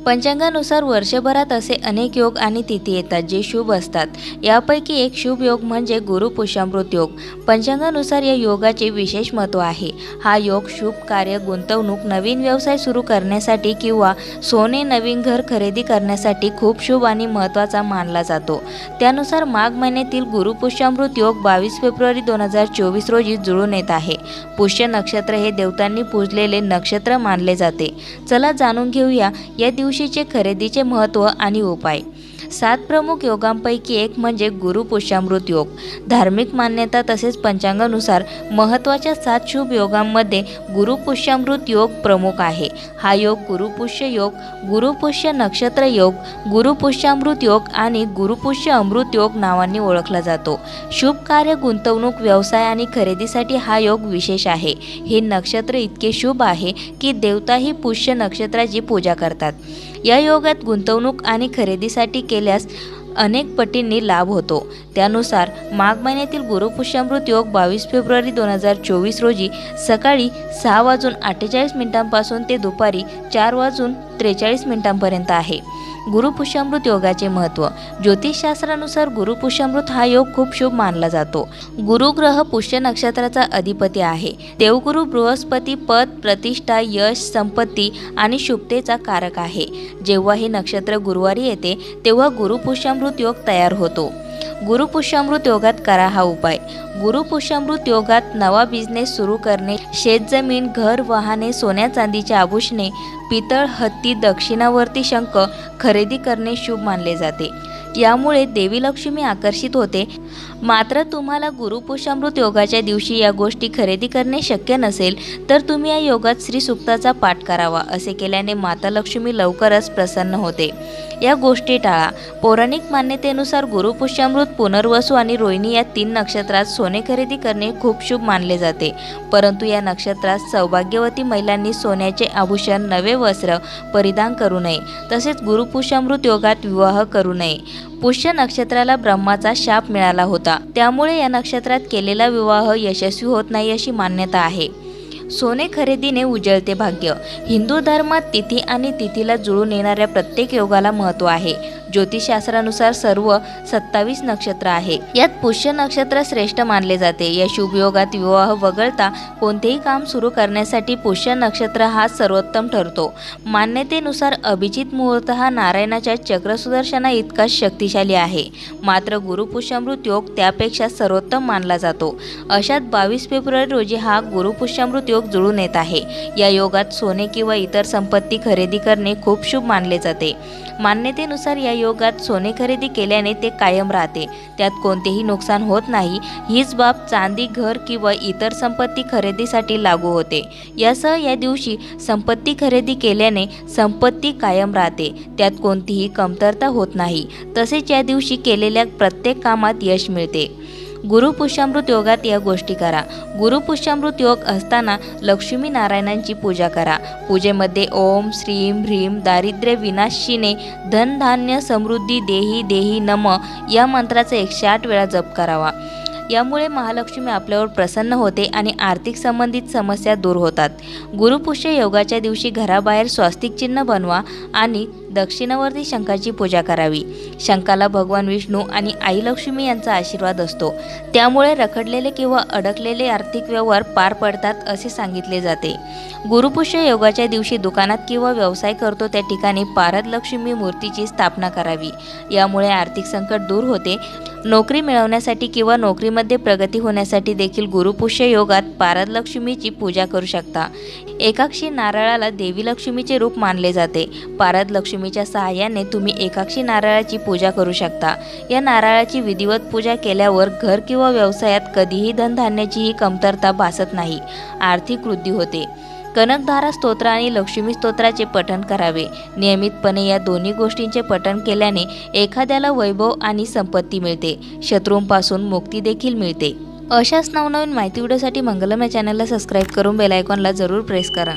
पंचांगानुसार वर्षभरात असे अनेक योग आणि तिथी येतात जे शुभ असतात। यापैकी एक शुभ योग म्हणजे गुरु पुष्यामृत योग। पंचांगानुसार या योगाचे विशेष महत्त्व आहे। हा योग शुभ कार्य, गुंतवणूक, नवीन व्यवसाय सुरू करण्यासाठी किंवा सोने, नवीन घर खरेदी करण्यासाठी खूप शुभ आणि महत्त्वाचा मानला जातो। त्यानुसार माघ महिन्यातील गुरु पुष्यामृत योग 22 फेब्रुवारी 2024 रोजी जुळून येत आहे। पुष्य नक्षत्र हे देवतांनी पूजलेले नक्षत्र मानले जाते। चला जाणून घेऊया या दिवशीचे खरेदीचे महत्त्व आणि उपाय। 7 प्रमुख योगांपैकी एक म्हणजे गुरु पुष्यामृत योग। धार्मिक मान्यता तसेच पंचांगानुसार महत्त्वाच्या 7 शुभ योगांमध्ये गुरु पुष्यामृत योग प्रमुख आहे। हा योग गुरुपुष्य योग, गुरुपुष्य नक्षत्र योग, गुरु पुष्यामृत योग आणि गुरुपुष्य अमृत योग नावांनी ओळखला जातो। शुभ कार्य, गुंतवणूक, व्यवसाय आणि खरेदीसाठी हा योग विशेष आहे। हे नक्षत्र इतके शुभ आहे की देवताही पुष्य नक्षत्राची पूजा करतात। या योगात गुंतवणूक आणि खरेदीसाठी केल्यास अनेक पटींनी लाभ होतो। त्यानुसार माघ महिन्यातील गुरु पुष्यामृत योग 22 फेब्रुवारी 2024 रोजी सकाळी 6:48 पासून ते दुपारी 4:43 आहे। गुरु पुष्यामृत योगाचे महत्त्व। ज्योतिषशास्त्रानुसार गुरु पुष्यामृत हा योग खूप शुभ मानला जातो। गुरु ग्रह पुष्य नक्षत्राचा अधिपती आहे। देवगुरु बृहस्पती पद, प्रतिष्ठा, यश, संपत्ती आणि शुभतेचा कारक आहे। जेव्हा हे नक्षत्र गुरुवारी येते तेव्हा गुरु पुष्यामृत योग तयार होतो। गुरु पुष्यामृत योगात करा हा उपाय। गुरु पुष्यामृत योगात नवा बिझनेस सुरू करणे, शेतजमीन, घर, वाहने, सोन्या चांदीचे आभूषणे, पितळ, हत्ती, दक्षिणावर्ती शंख खरेदी करणे शुभ मानले जाते। यामुळे देवी लक्ष्मी आकर्षित होते। मात्र तुम्हाला गुरु पुष्यामृत योगाच्या दिवशी या गोष्टी खरेदी करणे शक्य नसेल तर तुम्ही या योगात श्री सूक्ताचा पाठ करावा। असे केल्याने माता लक्ष्मी लवकरच प्रसन्न होते। या गोष्टी टाळा। पौराणिक मान्यतेनुसार गुरु पुष्यामृत, पुनर्वसू आणि रोहिणी या 3 नक्षत्रात सोने खरेदी करणे खूप शुभ मानले जाते। परंतु या नक्षत्रात सौभाग्यवती महिलांनी सोन्याचे आभूषण, नवे वस्त्र परिधान करू नये। तसेच गुरु पुष्यामृत योगात विवाह करू नये। पुष्य नक्षत्राला ब्रह्माचा शाप मिळाला होता, त्यामुळे या नक्षत्रात केलेला विवाह यशस्वी होत नाही अशी मान्यता आहे। सोने खरेदीने उजळते भाग्य। हिंदू धर्मात तिथी आणि तिथीला जुळून येणाऱ्या प्रत्येक योगाला महत्त्व आहे। ज्योतिषशास्त्रानुसार सर्व 27 नक्षत्र आहे। यात पुष्य नक्षत्र श्रेष्ठ मानले जाते। या शुभ योगात विवाह वगळता कोणतेही काम सुरू करण्यासाठी पुष्य नक्षत्र हा सर्वोत्तम ठरतो। मान्यतेनुसार अभिजित मुहूर्त हा नारायणाच्या चक्र सुदर्शना इतकाच शक्तिशाली आहे। मात्र गुरु पुष्यामृत योग त्यापेक्षा सर्वोत्तम मानला जातो। अशात 22 फेब्रुवारी रोजी हा गुरु पुष्यामृत योग जुळून येत आहे। या योगात सोने किंवा इतर संपत्ती खरेदी करणे खूप शुभ मानले जाते। मान्यतेनुसार या योगात सोने खरेदी केल्याने ते कायम राहते, त्यात कोणतेही नुकसान होत नाही। हीच बाब चांदी, घर किंवा इतर संपत्ती खरेदीसाठी लागू होते। यासह या दिवशी संपत्ती खरेदी केल्याने संपत्ती कायम राहते, त्यात कोणतीही कमतरता होत नाही। तसेच या दिवशी केलेल्या प्रत्येक कामात यश मिळते। गुरु पुष्यामृत योगात या गोष्टी करा। गुरु पुष्यामृत योग असताना लक्ष्मी नारायणांची पूजा करा। पूजेमध्ये ओम श्रीम ह्रीम दारिद्र्य विनाशिने धन धान्य समृद्धी देही देही नम या मंत्राचा 108 वेळा जप करावा। यामुळे महालक्ष्मी आपल्यावर प्रसन्न होते आणि आर्थिक संबंधित समस्या दूर होतात। गुरुपुष्य योगाच्या दिवशी घराबाहेर स्वस्तिक चिन्ह बनवा आणि दक्षिणावर्ती शंखाची पूजा करावी। शंखाला भगवान विष्णू आणि आई लक्ष्मी यांचा आशीर्वाद असतो, त्यामुळे रखडलेले किंवा अडकलेले आर्थिक व्यवहार पार पडतात असे सांगितले जाते। गुरुपुष्य योगाच्या दिवशी दुकानात किंवा व्यवसाय करतो त्या ठिकाणी पारद लक्ष्मी मूर्तीची स्थापना करावी। यामुळे आर्थिक संकट दूर होते। नोकरी मिळवण्यासाठी किंवा नोकरीमध्ये प्रगती होण्यासाठी देखील गुरुपुष्य योगात पारद लक्ष्मीची पूजा करू शकता। एकाक्षी नारळाला देवी लक्ष्मीचे रूप मानले जाते। पारद लक्ष्मीच्या सहाय्याने तुम्ही एकाक्षी नारळाची पूजा करू शकता। या नारळाची विधिवत पूजा केल्यावर घर किंवा व्यवसायात कधीही धनधान्याचीही कमतरता भासत नाही, आर्थिक वृद्धी होते। कनकधारा स्तोत्र आणि लक्ष्मी स्तोत्राचे पठण करावे। नियमितपणे या दोन्ही गोष्टींचे पठण केल्याने एखाद्याला वैभव आणि संपत्ती मिळते, शत्रूंपासून मुक्ती देखील मिळते। अशाच नवनवीन माहिती व्हिडिओसाठी मंगलम या चॅनलला सबस्क्राईब करून बेल आयकॉनला जरूर प्रेस करा।